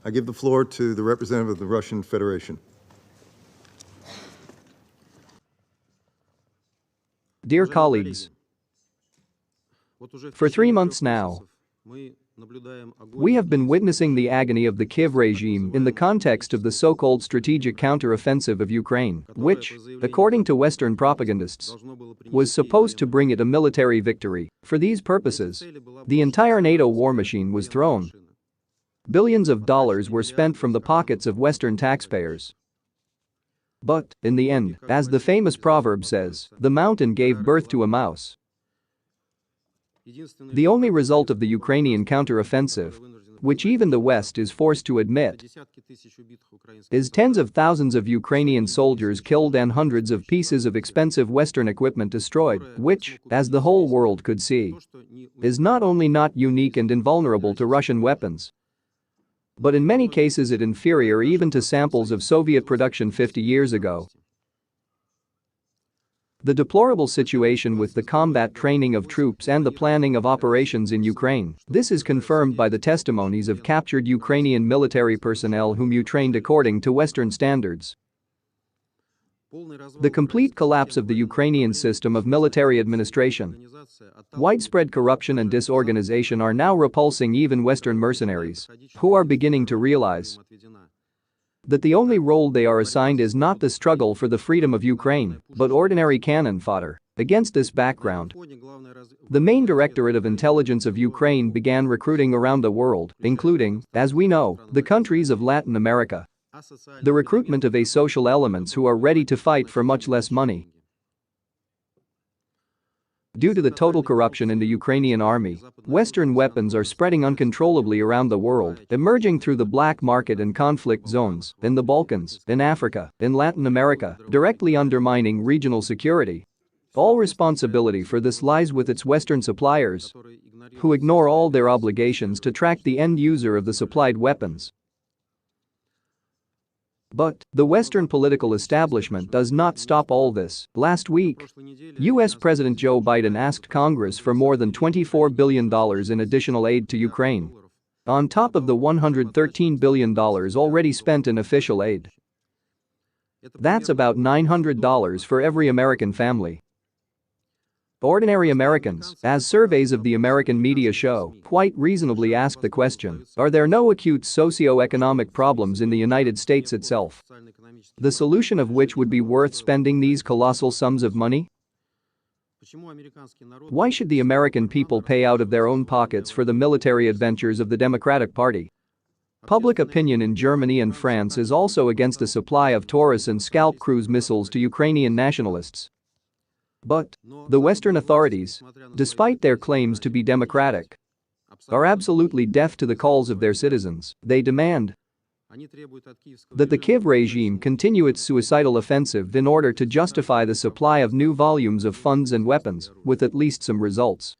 I give the floor to the representative of the Russian Federation. Dear colleagues, for 3 months now, we have been witnessing the agony of the Kiev regime in the context of the so-called strategic counteroffensive of Ukraine, which, according to Western propagandists, was supposed to bring it a military victory. For these purposes, the entire NATO war machine was thrown. Billions of dollars were spent from the pockets of Western taxpayers. But, in the end, as the famous proverb says, the mountain gave birth to a mouse. The only result of the Ukrainian counteroffensive, which even the West is forced to admit, is tens of thousands of Ukrainian soldiers killed and hundreds of pieces of expensive Western equipment destroyed, which, as the whole world could see, is not only not unique and invulnerable to Russian weapons, but in many cases it inferior even to samples of Soviet production 50 years ago. The deplorable situation with the combat training of troops and the planning of operations in Ukraine, this is confirmed by the testimonies of captured Ukrainian military personnel whom you trained according to Western standards. The complete collapse of the Ukrainian system of military administration, widespread corruption and disorganization are now repulsing even Western mercenaries, who are beginning to realize that the only role they are assigned is not the struggle for the freedom of Ukraine, but ordinary cannon fodder. Against this background, the main Directorate of Intelligence of Ukraine began recruiting around the world, including, as we know, the countries of Latin America. The recruitment of asocial elements who are ready to fight for much less money. Due to the total corruption in the Ukrainian army, Western weapons are spreading uncontrollably around the world, emerging through the black market and conflict zones, in the Balkans, in Africa, in Latin America, directly undermining regional security. All responsibility for this lies with its Western suppliers, who ignore all their obligations to track the end user of the supplied weapons. But the Western political establishment does not stop all this. Last week, US President Joe Biden asked Congress for more than $24 billion in additional aid to Ukraine, on top of the $113 billion already spent in official aid. That's about $900 for every American family. Ordinary Americans, as surveys of the American media show, quite reasonably ask the question, are there no acute socio-economic problems in the United States itself, the solution of which would be worth spending these colossal sums of money? Why should the American people pay out of their own pockets for the military adventures of the Democratic Party? Public opinion in Germany and France is also against a supply of Taurus and Scalp cruise missiles to Ukrainian nationalists. But the Western authorities, despite their claims to be democratic, are absolutely deaf to the calls of their citizens. They demand that the Kiev regime continue its suicidal offensive in order to justify the supply of new volumes of funds and weapons, with at least some results.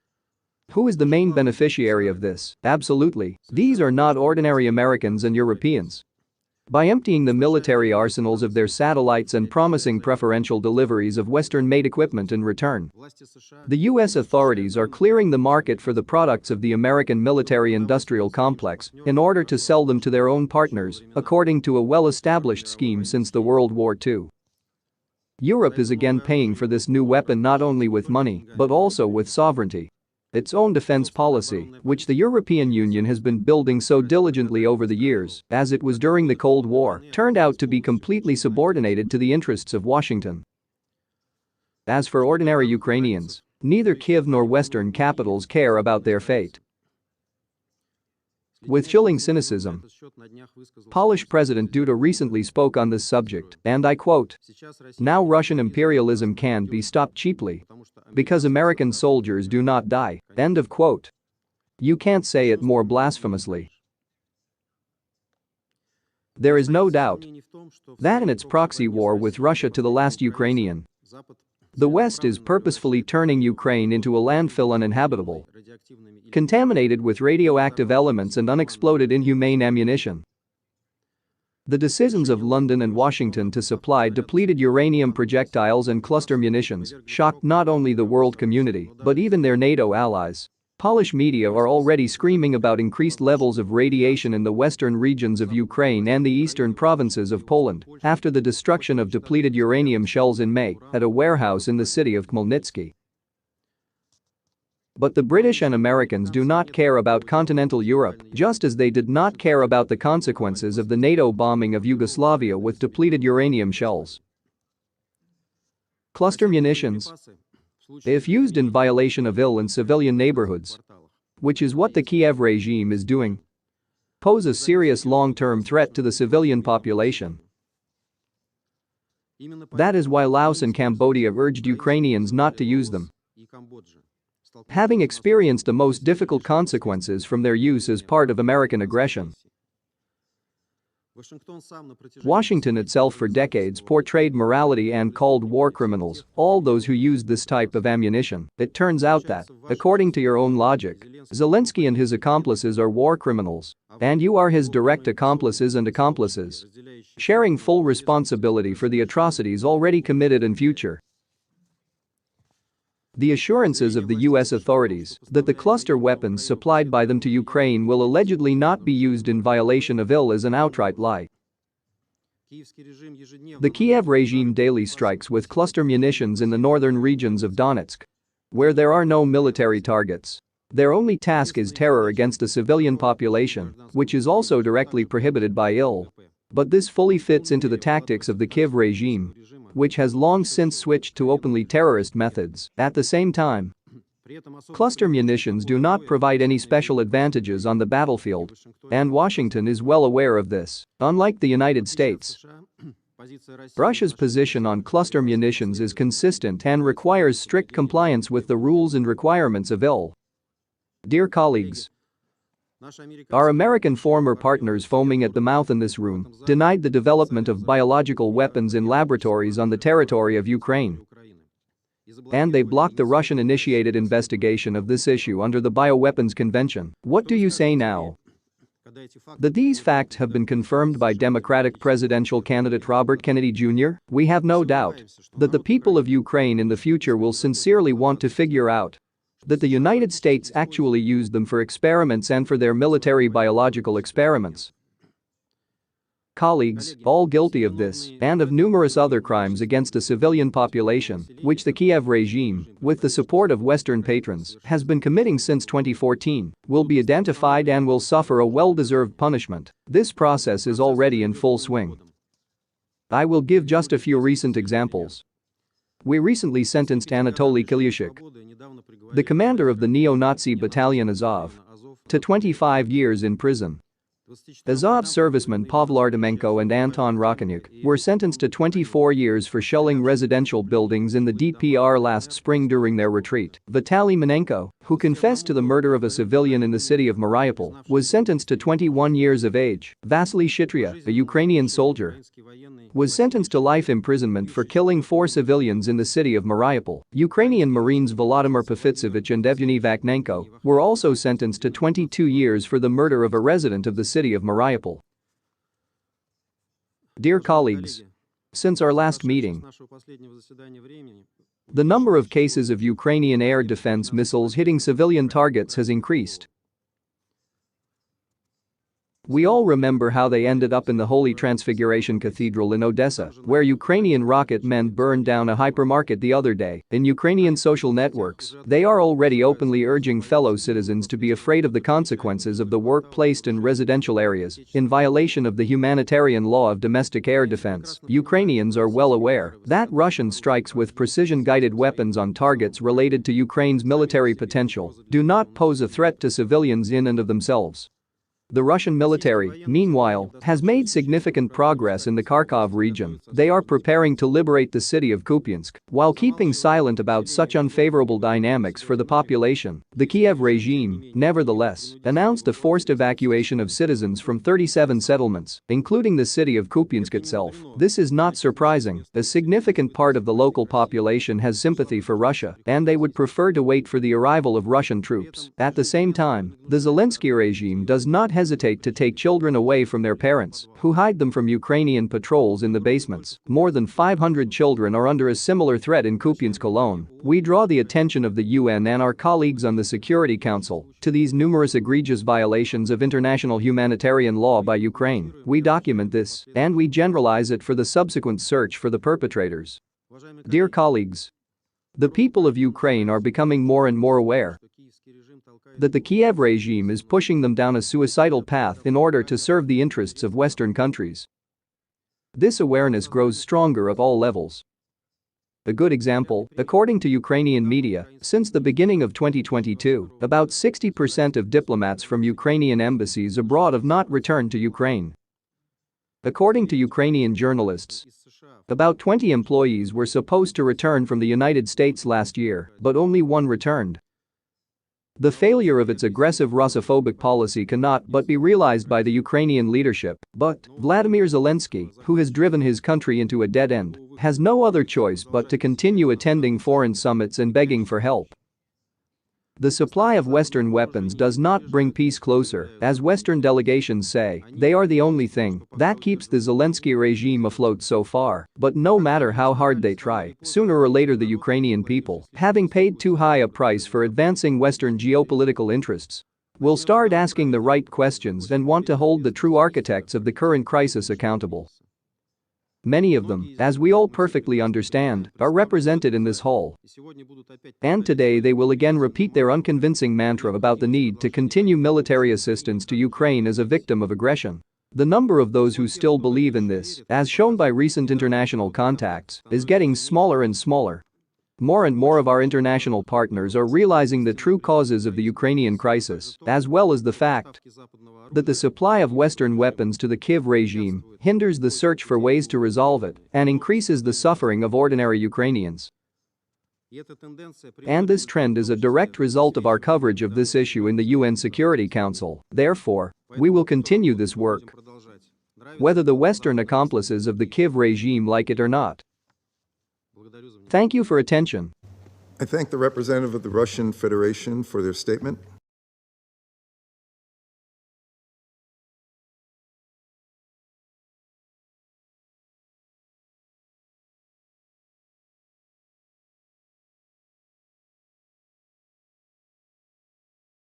Who is the main beneficiary of this? Absolutely, these are not ordinary Americans and Europeans. By emptying the military arsenals of their satellites and promising preferential deliveries of Western-made equipment in return, the US authorities are clearing the market for the products of the American military-industrial complex in order to sell them to their own partners, according to a well-established scheme since the World War II. Europe is again paying for this new weapon not only with money, but also with sovereignty. Its own defense policy, which the European Union has been building so diligently over the years, as it was during the Cold War, turned out to be completely subordinated to the interests of Washington. As for ordinary Ukrainians, neither Kiev nor Western capitals care about their fate. With chilling cynicism, Polish President Duda recently spoke on this subject, and I quote, "Now Russian imperialism can't be stopped cheaply, because American soldiers do not die." End of quote. You can't say it more blasphemously. There is no doubt that in its proxy war with Russia to the last Ukrainian, the West is purposefully turning Ukraine into a landfill uninhabitable, contaminated with radioactive elements and unexploded inhumane ammunition. The decisions of London and Washington to supply depleted uranium projectiles and cluster munitions shocked not only the world community but even their NATO allies. Polish media are already screaming about increased levels of radiation in the western regions of Ukraine and the eastern provinces of Poland after the destruction of depleted uranium shells in May at a warehouse in the city of Khmelnytsky. But the British and Americans do not care about continental Europe, just as they did not care about the consequences of the NATO bombing of Yugoslavia with depleted uranium shells. Cluster munitions, if used in violation of law in civilian neighborhoods, which is what the Kiev regime is doing, pose a serious long-term threat to the civilian population. That is why Laos and Cambodia urged Ukrainians not to use them, having experienced the most difficult consequences from their use as part of American aggression. Washington itself for decades portrayed morality and called war criminals all those who used this type of ammunition. It turns out that, according to your own logic, Zelensky and his accomplices are war criminals, and you are his direct accomplices and accomplices, sharing full responsibility for the atrocities already committed and future. The assurances of the US authorities that the cluster weapons supplied by them to Ukraine will allegedly not be used in violation of law is an outright lie. The Kiev regime daily strikes with cluster munitions in the northern regions of Donetsk, where there are no military targets. Their only task is terror against the civilian population, which is also directly prohibited by law. But this fully fits into the tactics of the Kiev regime, which has long since switched to openly terrorist methods. At the same time, cluster munitions do not provide any special advantages on the battlefield, and Washington is well aware of this. Unlike the United States, Russia's position on cluster munitions is consistent and requires strict compliance with the rules and requirements of law. Dear colleagues, our American former partners foaming at the mouth in this room denied the development of biological weapons in laboratories on the territory of Ukraine. And they blocked the Russian-initiated investigation of this issue under the Bioweapons Convention. What do you say now? That these facts have been confirmed by Democratic presidential candidate Robert Kennedy Jr., we have no doubt that the people of Ukraine in the future will sincerely want to figure out that the United States actually used them for experiments and for their military biological experiments. Colleagues, all guilty of this and of numerous other crimes against the civilian population, which the Kiev regime, with the support of Western patrons, has been committing since 2014, will be identified and will suffer a well-deserved punishment. This process is already in full swing. I will give just a few recent examples. We recently sentenced Anatoly Kilyushik, the commander of the neo-Nazi battalion Azov, to 25 years in prison. Azov servicemen Pavel Artemenko and Anton Rakhanyuk were sentenced to 24 years for shelling residential buildings in the DPR last spring during their retreat. Vitaly Minenko, who confessed to the murder of a civilian in the city of Mariupol, was sentenced to 21 years of age. Vasily Shitrya, a Ukrainian soldier, was sentenced to life imprisonment for killing 4 civilians in the city of Mariupol. Ukrainian Marines Volodymyr Pafitsevich and Evgeny Vakhnenko were also sentenced to 22 years for the murder of a resident of the city of Mariupol. Dear colleagues, since our last meeting, the number of cases of Ukrainian air defense missiles hitting civilian targets has increased. We all remember how they ended up in the Holy Transfiguration Cathedral in Odessa, where Ukrainian rocket men burned down a hypermarket the other day. In Ukrainian social networks, they are already openly urging fellow citizens to be afraid of the consequences of the work placed in residential areas, in violation of the humanitarian law of domestic air defense. Ukrainians are well aware that Russian strikes with precision-guided weapons on targets related to Ukraine's military potential do not pose a threat to civilians in and of themselves. The Russian military, meanwhile, has made significant progress in the Kharkov region. They are preparing to liberate the city of Kupiansk while keeping silent about such unfavorable dynamics for the population. The Kiev regime, nevertheless, announced a forced evacuation of citizens from 37 settlements, including the city of Kupiansk itself. This is not surprising. A significant part of the local population has sympathy for Russia, and they would prefer to wait for the arrival of Russian troops. At the same time, the Zelensky regime does not hesitate to take children away from their parents, who hide them from Ukrainian patrols in the basements. More than 500 children are under a similar threat in Kupiansk alone. We draw the attention of the UN and our colleagues on the Security Council to these numerous egregious violations of international humanitarian law by Ukraine. We document this, and we generalize it for the subsequent search for the perpetrators. Dear colleagues, the people of Ukraine are becoming more and more aware that the Kiev regime is pushing them down a suicidal path in order to serve the interests of Western countries. This awareness grows stronger at all levels. A good example, according to Ukrainian media, since the beginning of 2022, about 60% of diplomats from Ukrainian embassies abroad have not returned to Ukraine. According to Ukrainian journalists, about 20 employees were supposed to return from the United States last year, but only one returned. The failure of its aggressive Russophobic policy cannot but be realized by the Ukrainian leadership, but Vladimir Zelensky, who has driven his country into a dead end, has no other choice but to continue attending foreign summits and begging for help. The supply of Western weapons does not bring peace closer, as Western delegations say. They are the only thing that keeps the Zelensky regime afloat so far, but no matter how hard they try, sooner or later the Ukrainian people, having paid too high a price for advancing Western geopolitical interests, will start asking the right questions and want to hold the true architects of the current crisis accountable. Many of them, as we all perfectly understand, are represented in this hall. And today they will again repeat their unconvincing mantra about the need to continue military assistance to Ukraine as a victim of aggression. The number of those who still believe in this, as shown by recent international contacts, is getting smaller and smaller. More and more of our international partners are realizing the true causes of the Ukrainian crisis, as well as the fact that the supply of Western weapons to the Kiev regime hinders the search for ways to resolve it and increases the suffering of ordinary Ukrainians. And this trend is a direct result of our coverage of this issue in the UN Security Council. Therefore, we will continue this work, whether the Western accomplices of the Kiev regime like it or not. Thank you for attention. I thank the representative of the Russian Federation for their statement.